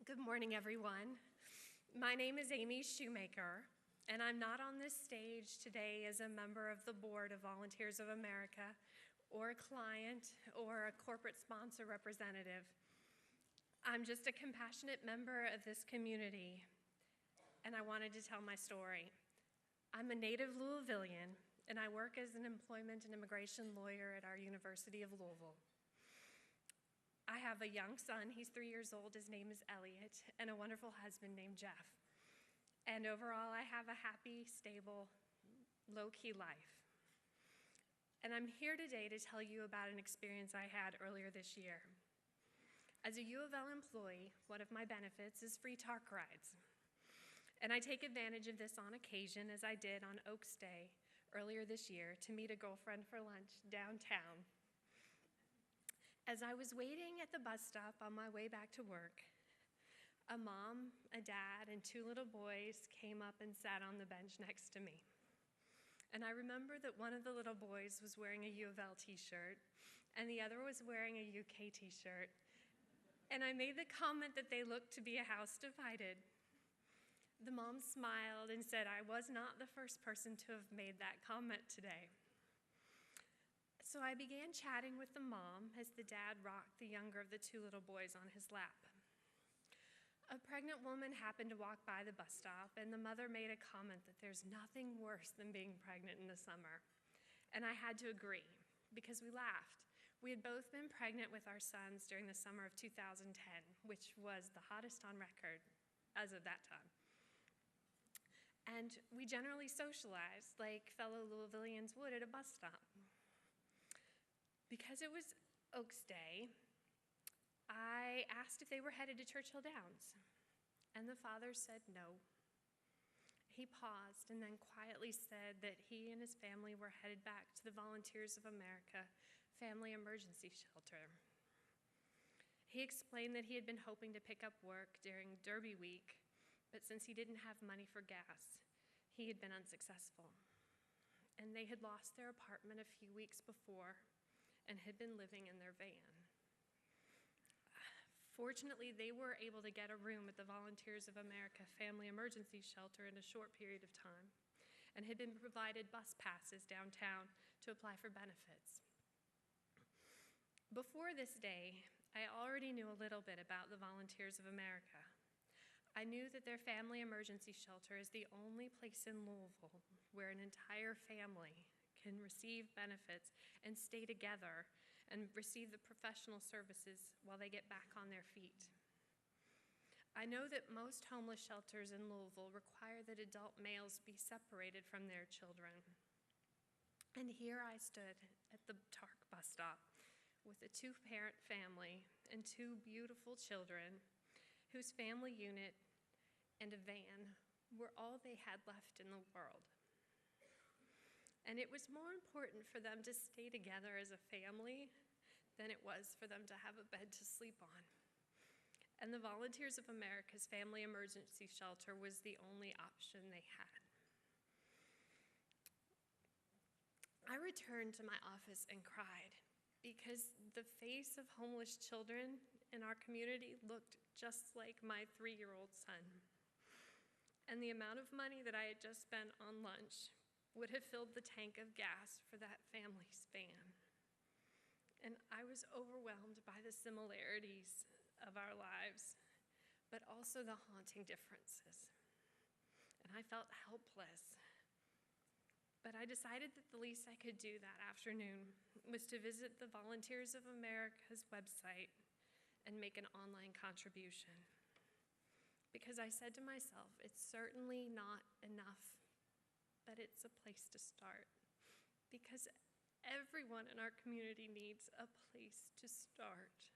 Good morning, everyone. My name is Amy Shoemaker, and I'm not on this stage today as a member of the board of Volunteers of America, or a client, or a corporate sponsor representative. I'm just a compassionate member of this community, and I wanted to tell my story. I'm a native Louisvillian, and I work as an employment and immigration lawyer at our University of Louisville. I have a young son, he's 3 years old, his name is Elliot, and a wonderful husband named Jeff. And overall, I have a happy, stable, low-key life. And I'm here today to tell you about an experience I had earlier this year. As a U of L employee, one of my benefits is free TARC rides. And I take advantage of this on occasion, as I did on Oaks Day earlier this year, to meet a girlfriend for lunch downtown. As I was waiting at the bus stop on my way back to work, a mom, a dad, and 2 little boys came up and sat on the bench next to me. And I remember that one of the little boys was wearing a U of L t-shirt, and the other was wearing a UK t-shirt. And I made the comment that they looked to be a house divided. The mom smiled and said I was not the first person to have made that comment today. So I began chatting with the mom as the dad rocked the younger of the 2 little boys on his lap. A pregnant woman happened to walk by the bus stop, and the mother made a comment that there's nothing worse than being pregnant in the summer. And I had to agree, because we laughed. We had both been pregnant with our sons during the summer of 2010, which was the hottest on record as of that time. And we generally socialized like fellow Louisvillians would at a bus stop. Because it was Oaks Day, I asked if they were headed to Churchill Downs, and the father said no. He paused and then quietly said that he and his family were headed back to the Volunteers of America Family Emergency Shelter. He explained that he had been hoping to pick up work during Derby Week, but since he didn't have money for gas, he had been unsuccessful. And they had lost their apartment a few weeks before and had been living in their van. Fortunately, they were able to get a room at the Volunteers of America Family Emergency Shelter in a short period of time and had been provided bus passes downtown to apply for benefits. Before this day, I already knew a little bit about the Volunteers of America. I knew that their family emergency shelter is the only place in Louisville where an entire family can receive benefits and stay together and receive the professional services while they get back on their feet. I know that most homeless shelters in Louisville require that adult males be separated from their children. And here I stood at the TARC bus stop with a 2-parent family and 2 beautiful children whose family unit and a van were all they had left in the world. And it was more important for them to stay together as a family than it was for them to have a bed to sleep on. And the Volunteers of America's Family Emergency Shelter was the only option they had. I returned to my office and cried because the face of homeless children in our community looked just like my 3-year-old son. And the amount of money that I had just spent on lunch would have filled the tank of gas for that family's van. And I was overwhelmed by the similarities of our lives, but also the haunting differences. And I felt helpless. But I decided that the least I could do that afternoon was to visit the Volunteers of America's website and make an online contribution. Because I said to myself, it's certainly not enough, but it's a place to start, because everyone in our community needs a place to start.